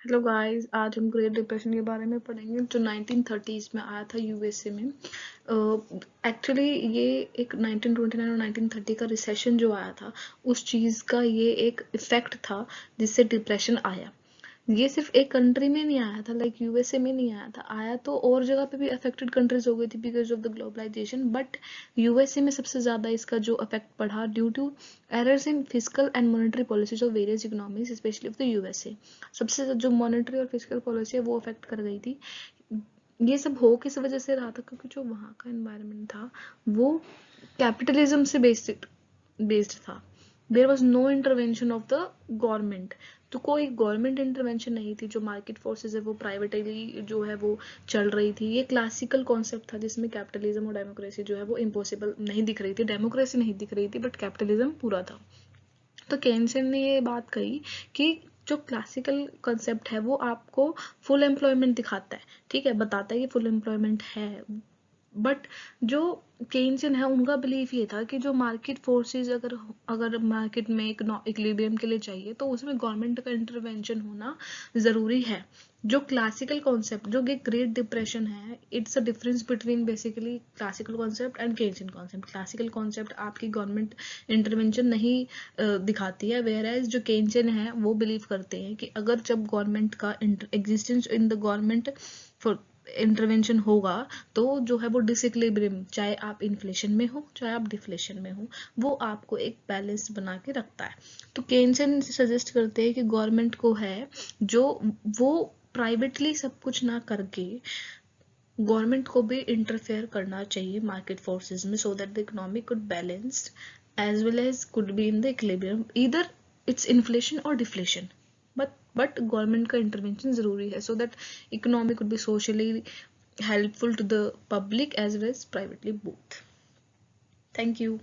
Hello guys, आज हम great depression के बारे में पढ़ेंगे जो 1930s में आया था यूएसए में। एक्चुअली ये एक 1929 और 1930 का रिसेशन जो आया था उस चीज़ का ये एक इफेक्ट था जिससे डिप्रेशन आया। ये सिर्फ एक कंट्री में नहीं आया था, लाइक यूएसए में नहीं आया था, आया तो और जगह पे भी अफेक्टेड कंट्रीज हो गई थी because of the globalisation, but USA में सबसे ज़्यादा इसका जो इफेक्ट पड़ा due to errors in physical and monetary policies of various economies specially of the USA. सबसे जो मॉनेटरी और फिजिकल पॉलिसी है वो अफेक्ट कर गई थी। ये सब हो किस वजह से रहा था, क्योंकि जो वहाँ का एनवायरनमेंट था वो कैपिटलिज्म से बेस्ड था। There was no intervention of the government. तो कोई गवर्नमेंट इंटरवेंशन नहीं थी, जो मार्केट फोर्सेस है वो प्राइवेटली जो है वो चल रही थी। ये क्लासिकल कॉन्सेप्ट था जिसमें कैपिटलिज्म और डेमोक्रेसी जो है वो इम्पॉसिबल नहीं दिख रही थी, डेमोक्रेसी नहीं दिख रही थी बट कैपिटलिज्म पूरा था। तो केन्सन ने ये बात कही कि जो क्लासिकल कंसेप्ट है वो आपको फुल एम्प्लॉयमेंट दिखाता है, ठीक है, बताता है कि फुल एम्प्लॉयमेंट है, बट जो केन्सियन है उनका बिलीफ ये था कि जो मार्केट फोर्सेस अगर अगर मार्केट में एक इक्विलिब्रियम के लिए चाहिए तो उसमें गवर्नमेंट का इंटरवेंशन होना ज़रूरी है। जो क्लासिकल कॉन्सेप्ट जो कि ग्रेट डिप्रेशन है, it's a difference between basically classical concept and Keynesian concept. Classical concept आपकी गवर्नमेंट इंटरवेंशन नहीं दिखाती है, वेयर एज जो केन्सियन है वो बिलीव करते हैं कि अगर जब गवर्नमेंट का existence in the government for intervention होगा तो जो है वो डिसइक्विलिब्रियम, चाहे आप इन्फ्लेशन में हो चाहे आप डिफ्लेशन में हो, वो आपको एक बैलेंस बना के रखता है। तो केन्सन सजेस्ट करते हैं कि गवर्नमेंट को है जो वो प्राइवेटली सब कुछ ना करके गवर्नमेंट को भी इंटरफेयर करना चाहिए मार्केट फोर्सेस में, so that the economy could balanced as well as could be in the equilibrium, either it's inflation or deflation, but government का intervention ज़रूरी है so that economy could be socially helpful to the public as well as privately both. Thank you.